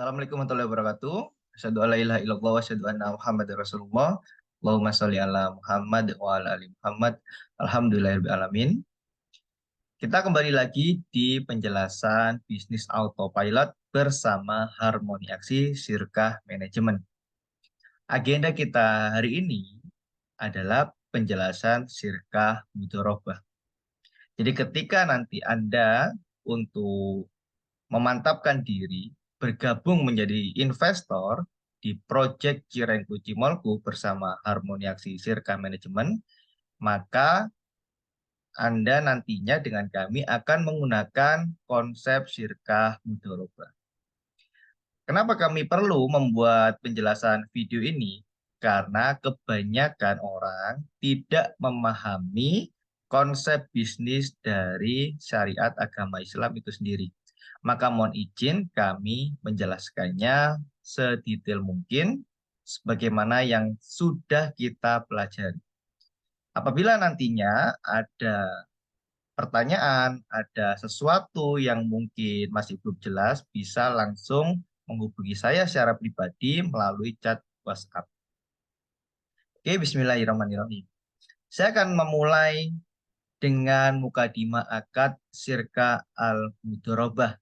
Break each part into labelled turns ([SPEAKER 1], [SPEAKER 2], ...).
[SPEAKER 1] Assalamualaikum warahmatullahi wabarakatuh. Asyhadu an la ilaha illallah wa asyhadu anna Muhammadar Rasulullah. Allahumma sholli ala Muhammad wa ala ali Muhammad. Alhamdulillahirabbil alamin. Kita kembali lagi di penjelasan bisnis autopilot bersama Harmoni Aksi Sirkah Manajemen. Agenda kita hari ini adalah penjelasan sirkah mudharabah. Jadi ketika nanti Anda untuk memantapkan diri, bergabung menjadi investor di Project Cirengku Cimolku bersama Harmoni Aksi Sirka Manajemen, maka Anda nantinya dengan kami akan menggunakan konsep sirkah mudharabah. Kenapa kami perlu membuat penjelasan video ini? Karena kebanyakan orang tidak memahami konsep bisnis dari syariat agama Islam itu sendiri. Maka mohon izin kami menjelaskannya sedetail mungkin sebagaimana yang sudah kita pelajari. Apabila nantinya ada pertanyaan, ada sesuatu yang mungkin masih belum jelas, bisa langsung menghubungi saya secara pribadi melalui chat WhatsApp. Oke, bismillahirrahmanirrahim. Saya akan memulai dengan mukadimah akad sirka al-mudharabah.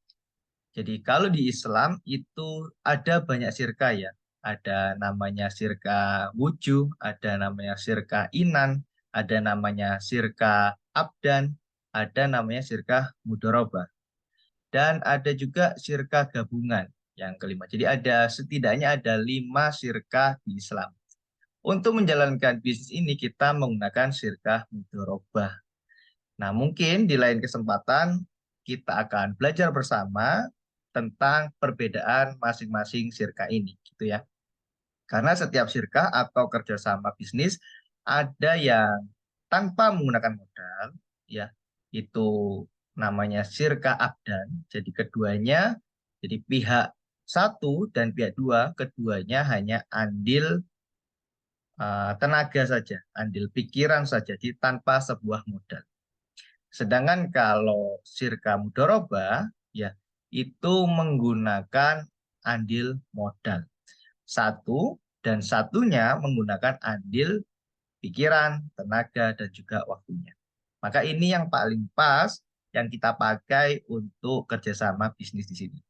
[SPEAKER 1] Jadi kalau di Islam itu ada banyak sirka ya. Ada namanya sirka wujuh, ada namanya sirka inan, ada namanya sirka abdan, ada namanya sirka mudharabah. Dan ada juga sirka gabungan yang kelima. Jadi setidaknya ada 5 sirka di Islam. Untuk menjalankan bisnis ini kita menggunakan sirka mudharabah. Nah, mungkin di lain kesempatan kita akan belajar bersama tentang perbedaan masing-masing sirka ini, gitu ya. Karena setiap sirka atau kerjasama bisnis ada yang tanpa menggunakan modal, ya, itu namanya sirka abdan. Jadi keduanya, jadi pihak satu dan pihak dua, keduanya hanya andil tenaga saja, andil pikiran saja, jadi tanpa sebuah modal. Sedangkan kalau sirka mudharabah ya itu menggunakan andil modal. Satu dan satunya menggunakan andil pikiran, tenaga dan juga waktunya. Maka ini yang paling pas yang kita pakai untuk kerjasama bisnis di sini.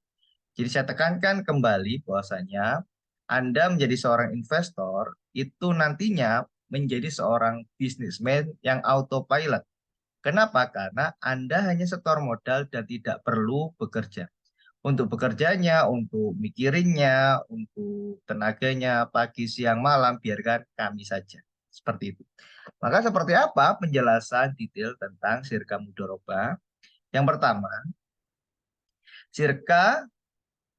[SPEAKER 1] Jadi saya tekankan kembali bahwasanya Anda menjadi seorang investor itu nantinya menjadi seorang bisnismen yang autopilot. Kenapa? Karena Anda hanya setor modal dan tidak perlu bekerja. Untuk bekerjanya, untuk mikirinnya, untuk tenaganya, pagi, siang, malam, biarkan kami saja. Seperti itu. Maka seperti apa penjelasan detail tentang sirka mudharabah? Yang pertama, sirka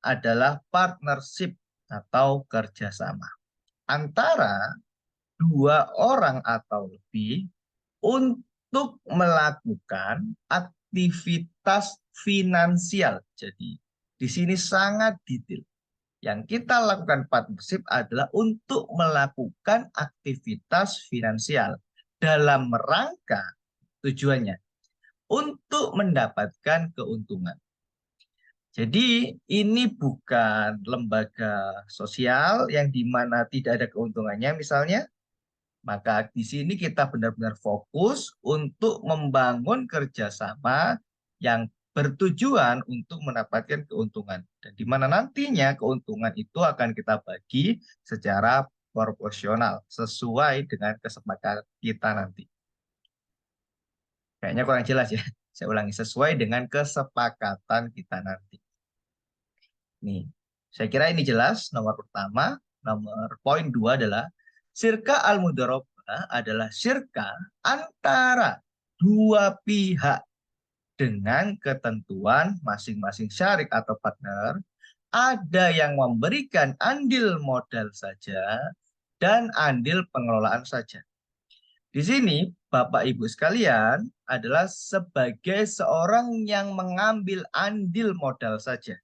[SPEAKER 1] adalah partnership atau kerjasama antara dua orang atau lebih untuk melakukan aktivitas finansial. Jadi, di sini sangat detail. Yang kita lakukan partnership adalah untuk melakukan aktivitas finansial dalam rangka tujuannya untuk mendapatkan keuntungan. Jadi ini bukan lembaga sosial yang dimana tidak ada keuntungannya misalnya, maka di sini kita benar-benar fokus untuk membangun kerjasama yang bertujuan untuk mendapatkan keuntungan. Dan di mana nantinya keuntungan itu akan kita bagi secara proporsional sesuai dengan kesepakatan kita nanti. Kayaknya kurang jelas ya. Saya ulangi, sesuai dengan kesepakatan kita nanti. Nih, saya kira ini jelas. Nomor pertama, nomor poin dua adalah sirka al-mudharabah adalah sirka antara dua pihak dengan ketentuan masing-masing syarik atau partner. Ada yang memberikan andil modal saja dan andil pengelolaan saja. Di sini, Bapak Ibu sekalian adalah sebagai seorang yang mengambil andil modal saja.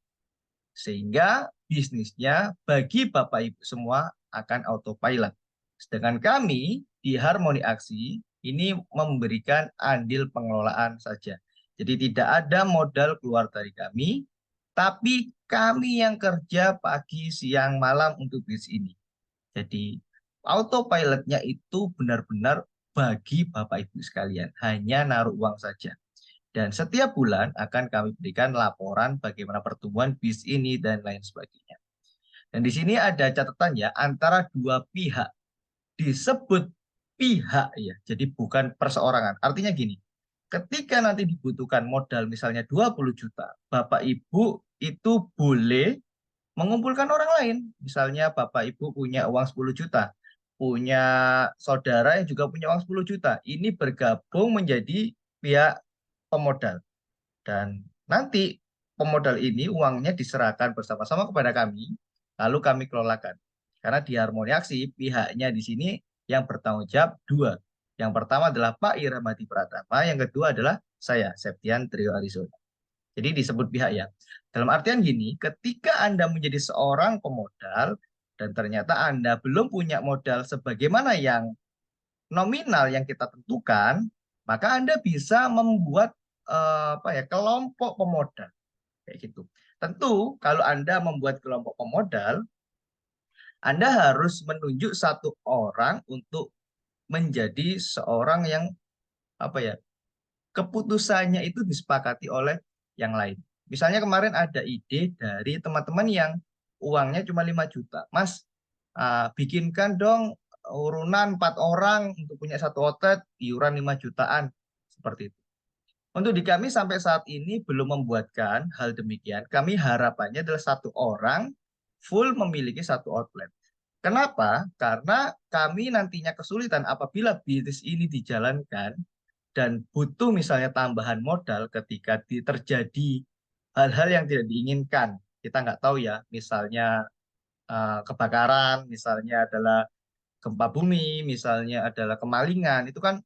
[SPEAKER 1] Sehingga bisnisnya bagi Bapak Ibu semua akan autopilot. Sedangkan kami di Harmoni Aksi ini memberikan andil pengelolaan saja. Jadi tidak ada modal keluar dari kami, tapi kami yang kerja pagi, siang, malam untuk bisnis ini. Jadi autopilotnya itu benar-benar bagi Bapak Ibu sekalian, hanya naruh uang saja. Dan setiap bulan akan kami berikan laporan bagaimana pertumbuhan bis ini dan lain sebagainya. Dan di sini ada catatan ya, antara dua pihak disebut pihak ya, jadi bukan perseorangan. Artinya gini, ketika nanti dibutuhkan modal misalnya 20 juta, Bapak Ibu itu boleh mengumpulkan orang lain. Misalnya Bapak Ibu punya uang 10 juta, punya saudara yang juga punya uang 10 juta. Ini bergabung menjadi pihak pemodal. Dan nanti pemodal ini uangnya diserahkan bersama-sama kepada kami, lalu kami kelolakan. Karena di Harmoni Aksi, pihaknya di sini yang bertanggung jawab dua. Yang pertama adalah Pak Irhamadi Pratama, yang kedua adalah saya, Septian Trio Arizona. Jadi disebut pihak ya. Dalam artian gini, ketika Anda menjadi seorang pemodal dan ternyata Anda belum punya modal sebagaimana yang nominal yang kita tentukan, maka Anda bisa membuat kelompok pemodal kayak gitu. Tentu kalau Anda membuat kelompok pemodal, Anda harus menunjuk satu orang untuk menjadi seorang yang apa ya, keputusannya itu disepakati oleh yang lain. Misalnya kemarin ada ide dari teman-teman yang uangnya cuma 5 juta. Mas, bikinkan dong urunan 4 orang untuk punya satu outlet, iuran 5 jutaan. Seperti itu. Untuk di kami sampai saat ini belum membuatkan hal demikian. Kami harapannya adalah satu orang full memiliki satu outlet. Kenapa? Karena kami nantinya kesulitan apabila bisnis ini dijalankan dan butuh misalnya tambahan modal ketika terjadi hal-hal yang tidak diinginkan. Kita nggak tahu ya, misalnya kebakaran, misalnya adalah gempa bumi, misalnya adalah kemalingan, itu kan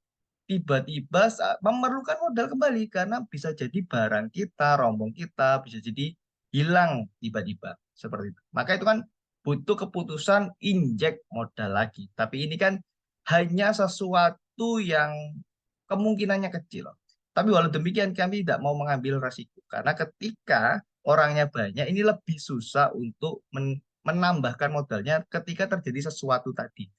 [SPEAKER 1] tiba-tiba memerlukan modal kembali karena bisa jadi barang kita, rombong kita bisa jadi hilang tiba-tiba seperti itu. Maka itu kan butuh keputusan injek modal lagi. Tapi ini kan hanya sesuatu yang kemungkinannya kecil. Tapi walau demikian kami tidak mau mengambil resiko karena ketika orangnya banyak ini lebih susah untuk menambahkan modalnya ketika terjadi sesuatu tadi.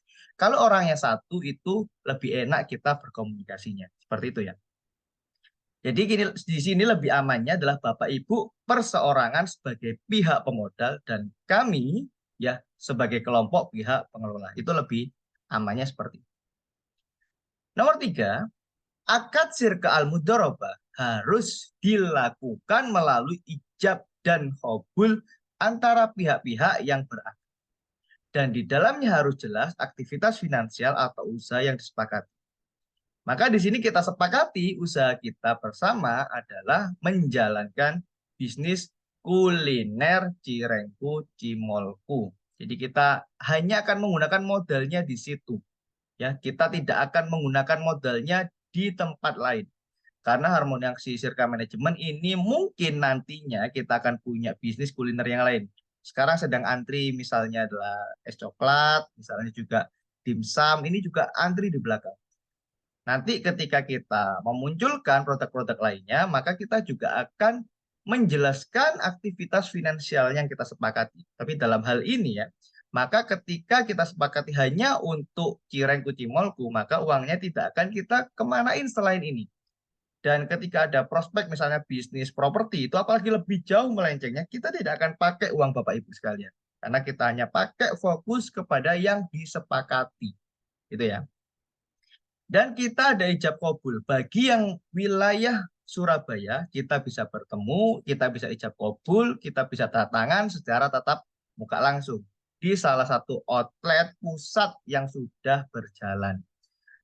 [SPEAKER 1] Kalau orangnya satu itu lebih enak kita berkomunikasinya. Seperti itu ya. Jadi gini, di sini lebih amannya adalah Bapak Ibu perseorangan sebagai pihak pemodal dan kami ya sebagai kelompok pihak pengelola. Itu lebih amannya seperti itu. Nomor tiga, akad sirka al-mudharabah harus dilakukan melalui ijab dan qabul antara pihak-pihak yang berakad. Dan di dalamnya harus jelas aktivitas finansial atau usaha yang disepakati. Maka di sini kita sepakati usaha kita bersama adalah menjalankan bisnis kuliner Cirengku Cimolku. Jadi kita hanya akan menggunakan modalnya di situ. Ya, kita tidak akan menggunakan modalnya di tempat lain. Karena Harmoni Aksi Sirka Manajemen ini mungkin nantinya kita akan punya bisnis kuliner yang lain. Sekarang sedang antri misalnya adalah es coklat, misalnya juga dimsum, ini juga antri di belakang. Nanti ketika kita memunculkan produk-produk lainnya, maka kita juga akan menjelaskan aktivitas finansial yang kita sepakati. Tapi dalam hal ini ya, maka ketika kita sepakati hanya untuk cireng kucimolku, maka uangnya tidak akan kita kemanain selain ini. Dan ketika ada prospek misalnya bisnis properti itu apalagi lebih jauh melencengnya, kita tidak akan pakai uang Bapak Ibu sekalian. Karena kita hanya pakai fokus kepada yang disepakati. Gitu ya. Dan kita ada ijab kabul. Bagi yang wilayah Surabaya, kita bisa bertemu, kita bisa ijab kabul, kita bisa tanda tangan secara tatap muka langsung di salah satu outlet pusat yang sudah berjalan.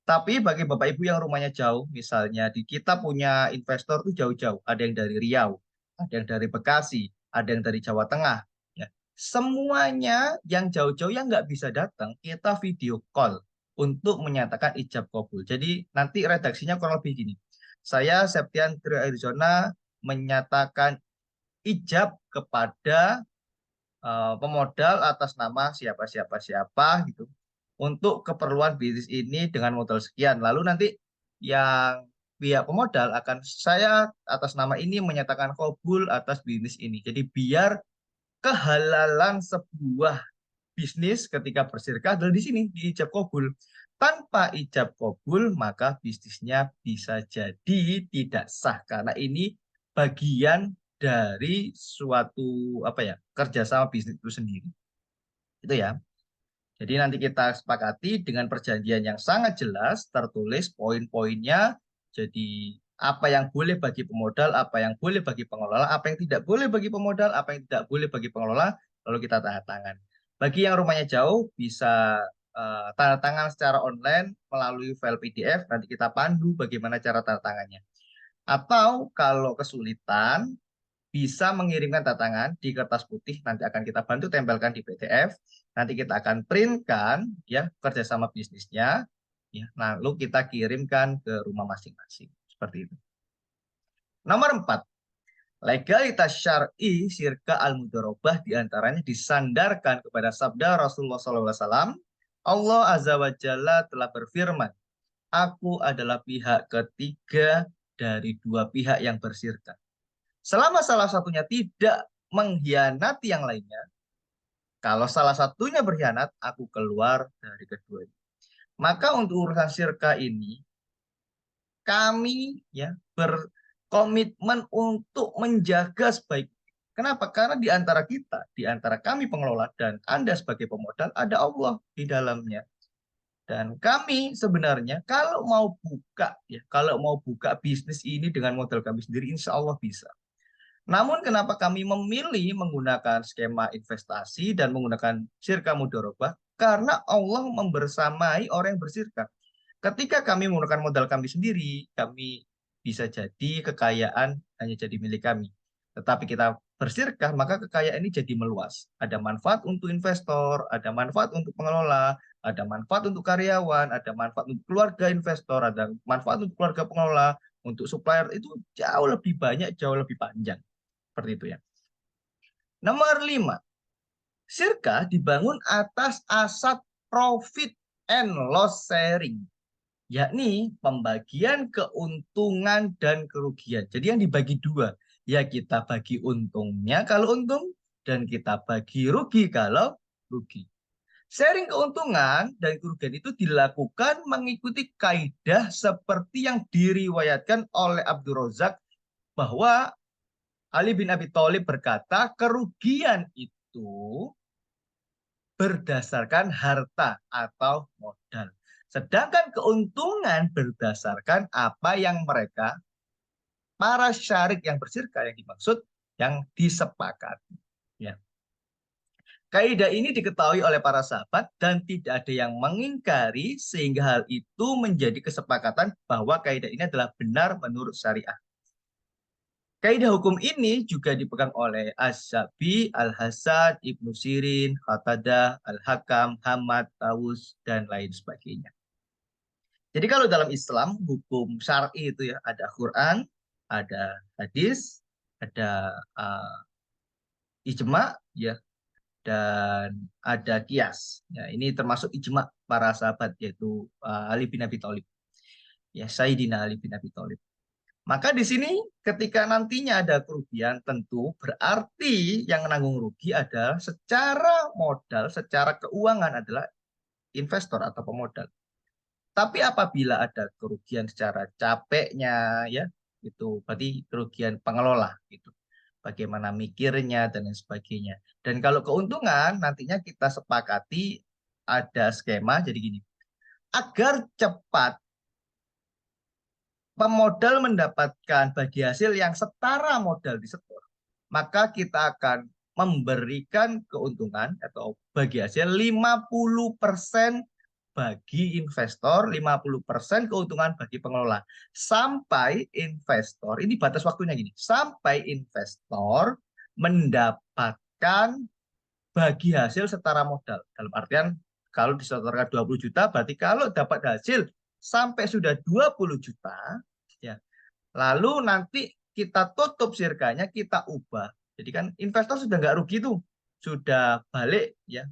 [SPEAKER 1] Tapi bagi Bapak Ibu yang rumahnya jauh, misalnya di kita punya investor tuh jauh-jauh, ada yang dari Riau, ada yang dari Bekasi, ada yang dari Jawa Tengah, ya. Semuanya yang jauh-jauh yang nggak bisa datang, kita video call untuk menyatakan ijab kabul. Jadi nanti redaksinya kurang lebih gini. Saya Septian Trio Arizona menyatakan ijab kepada pemodal atas nama siapa gitu untuk keperluan bisnis ini dengan modal sekian. Lalu nanti yang pihak pemodal akan saya atas nama ini menyatakan kabul atas bisnis ini. Jadi biar kehalalan sebuah bisnis ketika bersirkah adalah di sini, di ijab kabul. Tanpa ijab kabul, maka bisnisnya bisa jadi tidak sah karena ini bagian dari suatu apa ya, kerjasama bisnis itu sendiri. Itu ya. Jadi nanti kita sepakati dengan perjanjian yang sangat jelas, tertulis poin-poinnya. Jadi apa yang boleh bagi pemodal, apa yang boleh bagi pengelola, apa yang tidak boleh bagi pemodal, apa yang tidak boleh bagi pengelola, lalu kita tanda tangan. Bagi yang rumahnya jauh, bisa tanda tangan secara online melalui file PDF, nanti kita pandu bagaimana cara tanda tangannya. Atau kalau kesulitan, bisa mengirimkan tantangan di kertas putih, nanti akan kita bantu tempelkan di PDF, nanti kita akan printkan ya kerjasama bisnisnya, ya, lalu kita kirimkan ke rumah masing-masing seperti itu. Nomor 4, legalitas syar'i syirka al-mudharabah diantaranya disandarkan kepada sabda Rasulullah SAW. Allah Azza wa Jalla telah berfirman, aku adalah pihak ketiga dari dua pihak yang bersirka. Selama salah satunya tidak mengkhianati yang lainnya, kalau salah satunya berkhianat, aku keluar dari keduanya. Maka untuk urusan syirka ini, kami ya berkomitmen untuk menjaga sebaik. Kenapa? Karena di antara kita, di antara kami pengelola dan Anda sebagai pemodal, ada Allah di dalamnya. Dan kami sebenarnya kalau mau buka ya, kalau mau buka bisnis ini dengan modal kami sendiri, insya Allah bisa. Namun kenapa kami memilih menggunakan skema investasi dan menggunakan syirka mudharabah? Karena Allah membersamai orang yang bersirka. Ketika kami menggunakan modal kami sendiri, kami bisa jadi kekayaan hanya jadi milik kami. Tetapi kita bersirkah, maka kekayaan ini jadi meluas. Ada manfaat untuk investor, ada manfaat untuk pengelola, ada manfaat untuk karyawan, ada manfaat untuk keluarga investor, ada manfaat untuk keluarga pengelola, untuk supplier itu jauh lebih banyak, jauh lebih panjang. Seperti itu ya. Nomor 5, Sirka dibangun atas asas profit and loss sharing, yakni pembagian keuntungan dan kerugian. Jadi yang dibagi dua, ya kita bagi untungnya kalau untung, dan kita bagi rugi kalau rugi. Sharing keuntungan dan kerugian itu dilakukan mengikuti kaidah seperti yang diriwayatkan oleh Abdul Razak bahwa Ali bin Abi Thalib berkata, kerugian itu berdasarkan harta atau modal. Sedangkan keuntungan berdasarkan apa yang mereka, para syarik yang bersirka yang dimaksud, yang disepakati. Ya. Kaidah ini diketahui oleh para sahabat dan tidak ada yang mengingkari sehingga hal itu menjadi kesepakatan bahwa kaidah ini adalah benar menurut syariah. Kaidah hukum ini juga dipegang oleh Asy-Syafi'i, Al-Hasan, Ibnu Sirin, Qatadah, Al-Hakam, Hamad, Tawus, dan lain sebagainya. Jadi kalau dalam Islam, hukum syar'i itu ya, ada Quran, ada hadis, ada ijma, ya, dan ada kias. Ya, ini termasuk ijma para sahabat, yaitu Ali bin Abi Thalib. Ya, Sayyidina Ali bin Abi Thalib. Maka di sini ketika nantinya ada kerugian tentu berarti yang menanggung rugi adalah secara modal, secara keuangan adalah investor atau pemodal. Tapi apabila ada kerugian secara capeknya ya, itu berarti kerugian pengelola gitu. Bagaimana mikirnya dan lain sebagainya. Dan kalau keuntungan nantinya kita sepakati ada skema jadi gini. Agar cepat pemodal mendapatkan bagi hasil yang setara modal disetor, maka kita akan memberikan keuntungan atau bagi hasil 50% bagi investor, 50% keuntungan bagi pengelola. Sampai investor, ini batas waktunya gini, sampai investor mendapatkan bagi hasil setara modal. Dalam artian kalau disetorkan 20 juta, berarti kalau dapat hasil sampai sudah 20 juta, ya, lalu nanti kita tutup sirkanya, kita ubah. Jadi kan investor sudah nggak rugi tuh, sudah balik ya,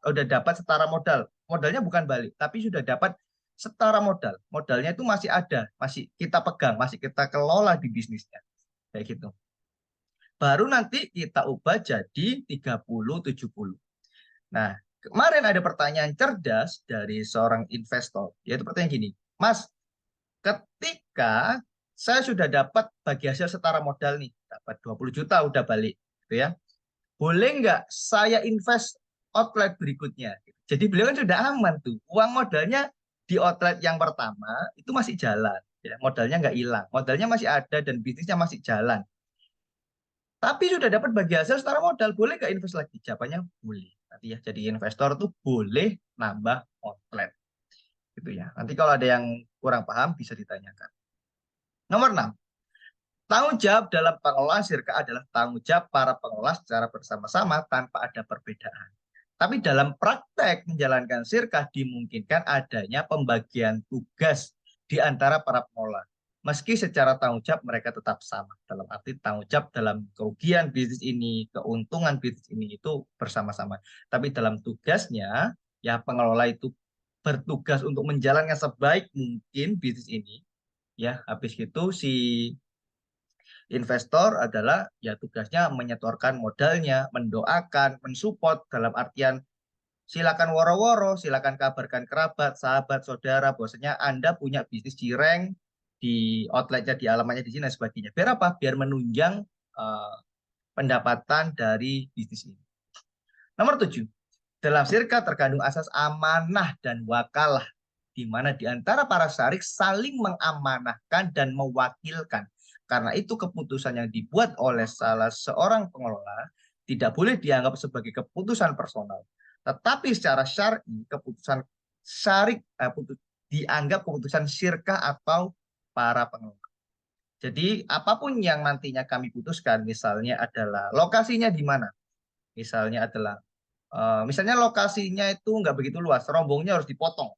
[SPEAKER 1] udah dapat setara modal. Modalnya bukan balik, tapi sudah dapat setara modal. Modalnya itu masih ada, masih kita pegang, masih kita kelola di bisnisnya. Kayak gitu. baru nanti kita ubah jadi 30-70. Nah, kemarin ada pertanyaan cerdas dari seorang investor, yaitu pertanyaan gini, Mas, ketika saya sudah dapat bagi hasil setara modal nih, dapat 20 juta udah balik, gitu ya. Boleh nggak saya invest outlet berikutnya? Jadi beliau kan sudah aman tuh. Uang modalnya di outlet yang pertama itu masih jalan. Ya, modalnya nggak hilang. Modalnya masih ada dan bisnisnya masih jalan. Tapi sudah dapat bagi hasil setara modal. Boleh nggak invest lagi? Jawabannya boleh. Nanti ya, jadi investor tuh boleh nambah outlet. Gitu ya. Nanti kalau ada yang kurang paham bisa ditanyakan. Nomor 6. Tanggung jawab dalam pengelolaan sirka adalah tanggung jawab para pengelola secara bersama-sama tanpa ada perbedaan. Tapi dalam praktek menjalankan sirka dimungkinkan adanya pembagian tugas di antara para pengelola. Meski secara tanggung jawab mereka tetap sama. Dalam arti tanggung jawab dalam kerugian bisnis ini, keuntungan bisnis ini itu bersama-sama. Tapi dalam tugasnya, ya pengelola itu bertugas untuk menjalankan sebaik mungkin bisnis ini. Ya, habis itu si investor adalah ya tugasnya menyetorkan modalnya, mendoakan, mensupport dalam artian silakan woro-woro, silakan kabarkan kerabat, sahabat, saudara, bahwasanya Anda punya bisnis cireng di outletnya, di alamatnya di sini dan sebagainya. Biar apa? Biar menunjang uh, pendapatan dari bisnis ini. Nomor 7. Dalam sirka terkandung asas amanah dan wakalah, di mana di antara para syarik saling mengamanahkan dan mewakilkan. Karena itu keputusan yang dibuat oleh salah seorang pengelola tidak boleh dianggap sebagai keputusan personal. Tetapi secara syar'i, keputusan syarik dianggap keputusan syirkah atau para pengelola. Jadi apapun yang nantinya kami putuskan, misalnya adalah lokasinya di mana, misalnya adalah misalnya lokasinya itu nggak begitu luas, rombongnya harus dipotong.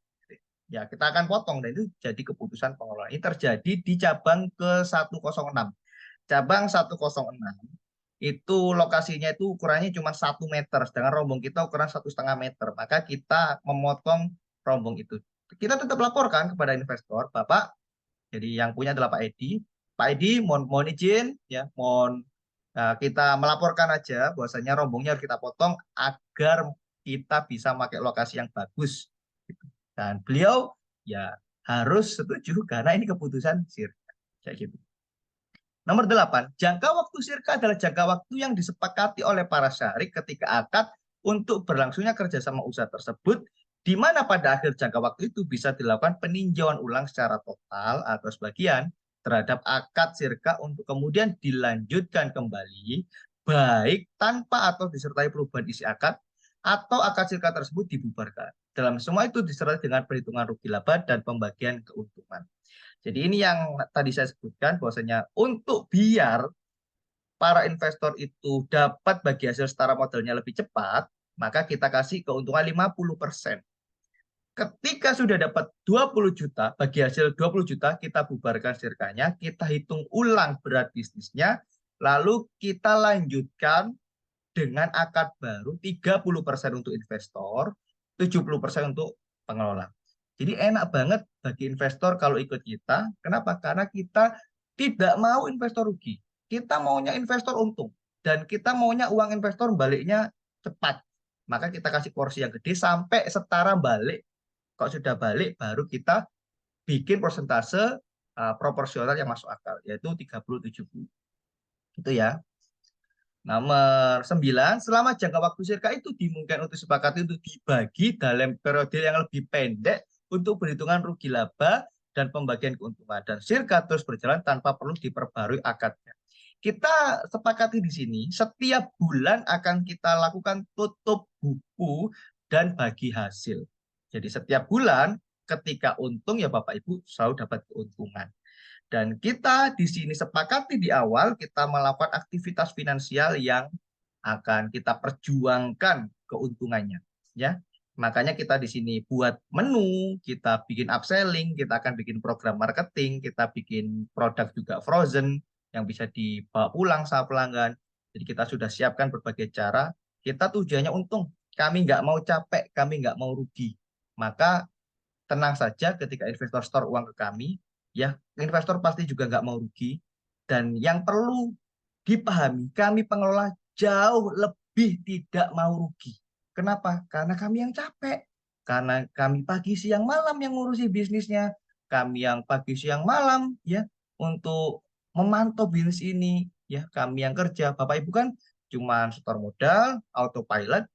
[SPEAKER 1] Ya, kita akan potong dan itu jadi keputusan pengelola. Ini terjadi di cabang ke-106. Cabang 106 itu lokasinya itu ukurannya cuma 1 meter, sedangkan rombong kita ukuran 1,5 meter. Maka kita memotong rombong itu. Kita tetap laporkan kepada investor, Bapak, jadi yang punya adalah Pak Edi. Pak Edi, mohon izin, ya, mohon kita melaporkan aja bahwasanya rombongnya harus kita potong agar kita bisa pakai lokasi yang bagus. Dan beliau ya harus setuju karena ini keputusan sirka. Kayak gitu. Nomor 8, jangka waktu sirka adalah jangka waktu yang disepakati oleh para syarik ketika akad untuk berlangsungnya kerjasama usaha tersebut, di mana pada akhir jangka waktu itu bisa dilakukan peninjauan ulang secara total atau sebagian terhadap akad sirka untuk kemudian dilanjutkan kembali, baik tanpa atau disertai perubahan isi akad, atau akad sirka tersebut dibubarkan. Dalam semua itu disertai dengan perhitungan rugi laba dan pembagian keuntungan. Jadi ini yang tadi saya sebutkan bahwasanya untuk biar para investor itu dapat bagi hasil setara modalnya lebih cepat, maka kita kasih keuntungan 50%. Ketika sudah dapat 20 juta, bagi hasil 20 juta, kita bubarkan sirkanya, kita hitung ulang berat bisnisnya, lalu kita lanjutkan dengan akad baru 30% untuk investor, 70% untuk pengelola. Jadi enak banget bagi investor kalau ikut kita. Kenapa? Karena kita tidak mau investor rugi. Kita maunya investor untung. Dan kita maunya uang investor baliknya cepat. Maka kita kasih porsi yang gede sampai setara balik. Kalau sudah balik, baru kita bikin persentase proporsional yang masuk akal, yaitu 30-70. Itu ya. Nomor 9, selama jangka waktu sirka itu dimungkinkan untuk disepakati untuk dibagi dalam periode yang lebih pendek untuk perhitungan rugi laba dan pembagian keuntungan. Dan sirka terus berjalan tanpa perlu diperbarui akadnya. Kita sepakati di sini, setiap bulan akan kita lakukan tutup buku dan bagi hasil. Jadi setiap bulan ketika untung ya Bapak Ibu selalu dapat keuntungan. Dan kita di sini sepakati di awal kita melakukan aktivitas finansial yang akan kita perjuangkan keuntungannya, ya. Makanya kita di sini buat menu, kita bikin upselling, kita akan bikin program marketing, kita bikin produk juga frozen yang bisa dibawa pulang sama pelanggan. Jadi kita sudah siapkan berbagai cara. Kita tujuannya untung. Kami nggak mau capek, kami nggak mau rugi. Maka tenang saja ketika investor store uang ke kami, ya investor pasti juga nggak mau rugi. Dan yang perlu dipahami, kami pengelola jauh lebih tidak mau rugi. Kenapa? Karena kami yang capek. Karena kami pagi siang malam yang ngurusi bisnisnya. Kami yang pagi siang malam ya untuk memantau bisnis ini ya. Kami yang kerja. Bapak Ibu kan cuma setor modal, autopilot,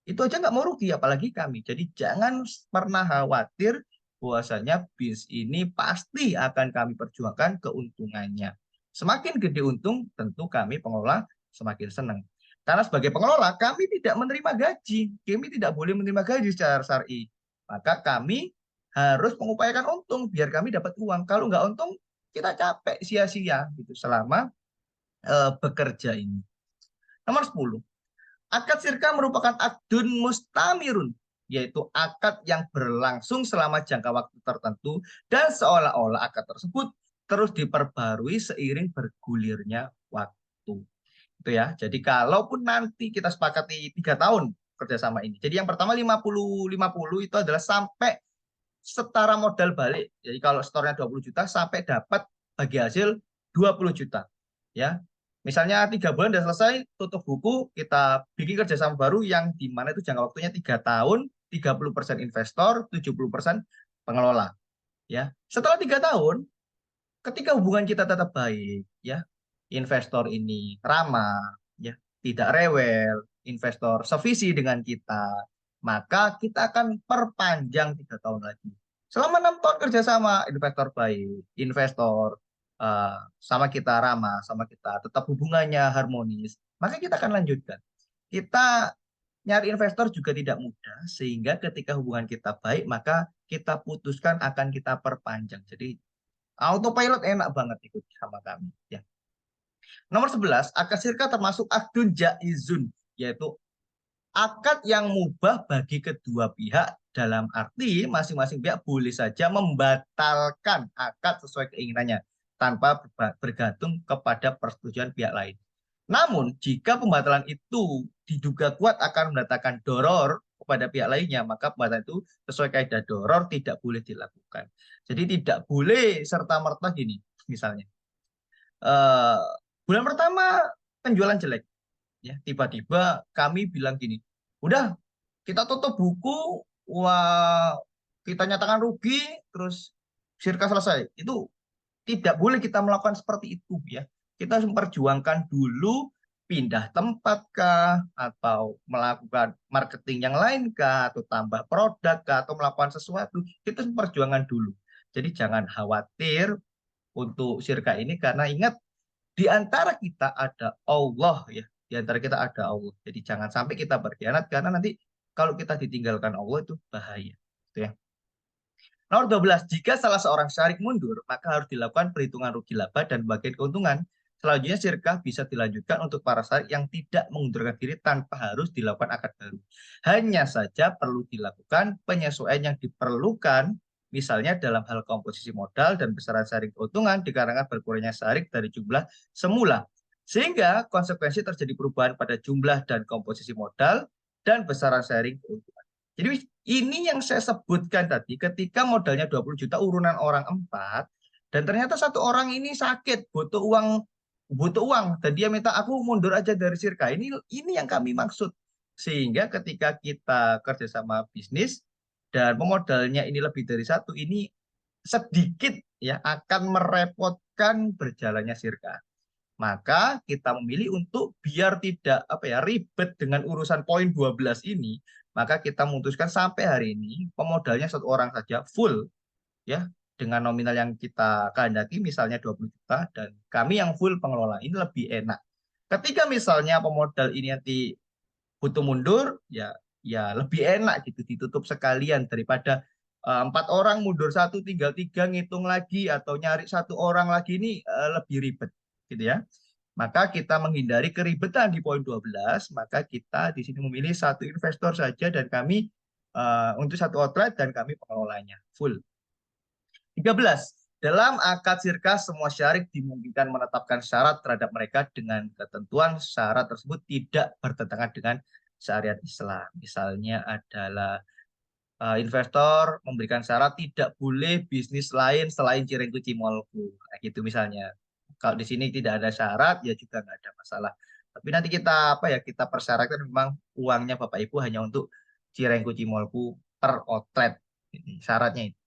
[SPEAKER 1] itu aja nggak mau rugi, apalagi kami. Jadi jangan pernah khawatir bahwasanya bis ini pasti akan kami perjuangkan keuntungannya. Semakin gede untung, tentu kami pengelola semakin senang. Karena sebagai pengelola, kami tidak menerima gaji. Kami tidak boleh menerima gaji secara syar'i. Maka kami harus mengupayakan untung biar kami dapat uang. Kalau nggak untung, kita capek sia-sia gitu selama bekerja ini. Nomor 10. Akad sirka merupakan akdun mustamirun, yaitu akad yang berlangsung selama jangka waktu tertentu dan seolah-olah akad tersebut terus diperbarui seiring bergulirnya waktu. Itu ya. Jadi kalaupun nanti kita sepakati 3 tahun kerjasama ini. Jadi yang pertama 50-50 itu adalah sampai setara modal balik. Jadi kalau setornya 20 juta sampai dapat bagi hasil 20 juta. Ya, misalnya 3 bulan sudah selesai, tutup buku, kita bikin kerjasama baru yang di mana itu jangka waktunya 3 tahun, 30% investor, 70% pengelola. Ya, setelah 3 tahun, ketika hubungan kita tetap baik, ya, investor ini ramah, ya, tidak rewel, investor sevisi dengan kita, maka kita akan perpanjang 3 tahun lagi. Selama 6 tahun kerjasama, investor baik, investor sama kita ramah, sama kita tetap hubungannya harmonis, maka kita akan lanjutkan. Kita nyari investor juga tidak mudah, sehingga ketika hubungan kita baik, maka kita putuskan akan kita perpanjang. Jadi autopilot enak banget ikut sama kami. Ya. Nomor 11, akad sirka termasuk akdun jaizun, yaitu akad yang mubah bagi kedua pihak dalam arti masing-masing pihak boleh saja membatalkan akad sesuai keinginannya tanpa bergantung kepada persetujuan pihak lain. Namun, jika pembatalan itu diduga kuat akan mendatangkan doror kepada pihak lainnya, maka pembatalan itu sesuai kaidah doror tidak boleh dilakukan. Jadi tidak boleh serta-merta gini, misalnya. eh, Bulan pertama penjualan jelek, ya tiba-tiba kami bilang gini, udah kita tutup buku, wah kita nyatakan rugi, terus sirka selesai. Itu tidak boleh kita melakukan seperti itu ya. Kita harus memperjuangkan dulu pindah tempat kah, atau melakukan marketing yang lain kah, atau tambah produk kah, atau melakukan sesuatu. Kita harus memperjuangkan dulu. Jadi jangan khawatir untuk sirka ini karena ingat di antara kita ada Allah ya. Di antara kita ada Allah. Jadi jangan sampai kita berkhianat karena nanti kalau kita ditinggalkan Allah itu bahaya. Gitu ya. Nomor 12, jika salah seorang syarik mundur, maka harus dilakukan perhitungan rugi laba dan bagian keuntungan. Selanjutnya sirkah bisa dilanjutkan untuk para syarik yang tidak mengundurkan diri tanpa harus dilakukan akad baru. Hanya saja perlu dilakukan penyesuaian yang diperlukan, misalnya dalam hal komposisi modal dan besaran syarik keuntungan dikarenakan berkurangnya syarik dari jumlah semula. Sehingga konsekuensi terjadi perubahan pada jumlah dan komposisi modal dan besaran sharing keuntungan. Jadi ini yang saya sebutkan tadi, ketika modalnya 20 juta urunan orang 4, dan ternyata satu orang ini sakit, butuh uang, dan dia minta aku mundur aja dari Sirka. Ini yang kami maksud. Sehingga ketika kita kerjasama bisnis, dan pemodalnya ini lebih dari satu, ini sedikit ya akan merepotkan berjalannya Sirka. Maka kita memilih untuk biar tidak ribet dengan urusan poin 12 ini, maka kita memutuskan sampai hari ini pemodalnya satu orang saja full ya dengan nominal yang kita kehendaki misalnya 20 juta dan kami yang full pengelola. Ini lebih enak. Ketika misalnya pemodal ini nanti butuh mundur ya lebih enak gitu ditutup sekalian daripada 4 orang mundur satu tinggal 3 ngitung lagi atau nyari satu orang lagi ini lebih ribet gitu ya. Maka kita menghindari keribetan di poin 12, maka kita di sini memilih satu investor saja dan kami untuk satu outlet dan kami pengelolanya full. 13. Dalam akad sirka semua syarik dimungkinkan menetapkan syarat terhadap mereka dengan ketentuan syarat tersebut tidak bertentangan dengan syariat Islam. Misalnya adalah investor memberikan syarat tidak boleh bisnis lain selain Cireng Cimolku. Nah, gitu misalnya. Kalau di sini tidak ada syarat, ya juga nggak ada masalah. Tapi nanti kita apa ya, kita persyaratkan memang uangnya Bapak Ibu hanya untuk Cirengku Cimolku per outlet. Ini syaratnya itu.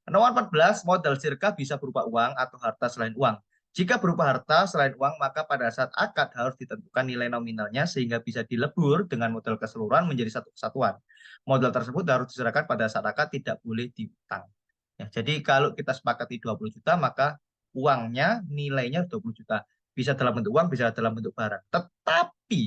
[SPEAKER 1] Nomor 14, modal sirka bisa berupa uang atau harta selain uang. Jika berupa harta selain uang, maka pada saat akad harus ditentukan nilai nominalnya sehingga bisa dilebur dengan modal keseluruhan menjadi satu kesatuan. Modal tersebut harus diserahkan pada saat akad, tidak boleh diutang. Ya, jadi kalau kita sepakati 20 juta, maka uangnya nilainya 20 juta. Bisa dalam bentuk uang, bisa dalam bentuk barang. Tetapi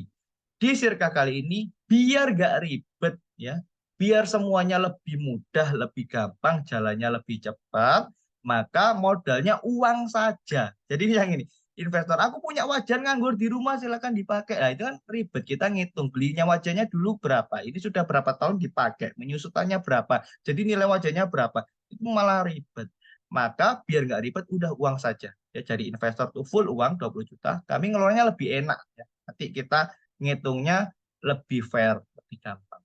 [SPEAKER 1] di sirka kali ini biar gak ribet ya, biar semuanya lebih mudah, lebih gampang, jalannya lebih cepat, maka modalnya uang saja. Jadi yang ini, investor, aku punya wajan nganggur di rumah, silakan dipakai. Nah, itu kan ribet, kita ngitung belinya wajannya dulu berapa, ini sudah berapa tahun dipakai, menyusutannya berapa, jadi nilai wajannya berapa, itu malah ribet. Maka biar nggak ribet, udah uang saja. Ya, jadi investor tuh full uang 20 juta, kami ngelolanya lebih enak. Ya. Nanti kita ngitungnya lebih fair, lebih gampang.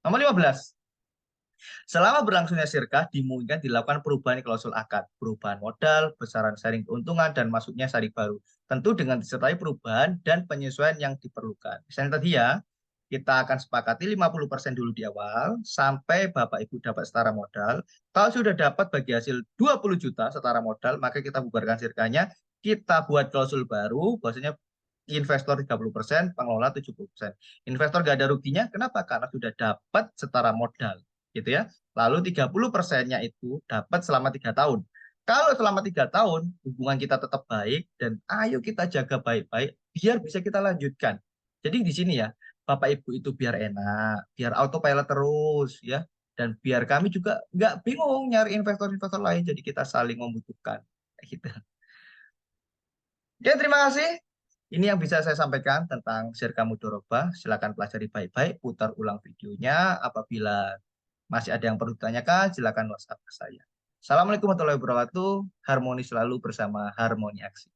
[SPEAKER 1] Nomor 15. Selama berlangsungnya sirkah, dimungkinkan dilakukan perubahan klausul akad, perubahan modal, besaran sharing keuntungan, dan masuknya syarik baru. Tentu dengan disertai perubahan dan penyesuaian yang diperlukan. Misalnya tadi ya, kita akan sepakati 50% dulu di awal, sampai Bapak Ibu dapat setara modal. Kalau sudah dapat bagi hasil 20 juta setara modal, maka kita bubarkan sirkanya, kita buat klausul baru, bahwasanya investor 30%, pengelola 70%. Investor gak ada ruginya, kenapa? Karena sudah dapat setara modal, gitu ya. Lalu 30%-nya itu dapat selama 3 tahun. Kalau selama 3 tahun, hubungan kita tetap baik, dan ayo kita jaga baik-baik, biar bisa kita lanjutkan. Jadi di sini ya, Bapak Ibu itu biar enak, biar autopilot terus, ya. Dan biar kami juga nggak bingung nyari investor-investor lain, jadi kita saling membutuhkan. Kayak gitu. Oke, terima kasih. Ini yang bisa saya sampaikan tentang Sirka Mudoroba. Silakan pelajari baik-baik, putar ulang videonya. Apabila masih ada yang perlu ditanyakan, silakan WhatsApp ke saya. Assalamualaikum warahmatullahi wabarakatuh. Harmoni selalu bersama Harmoni Aksi.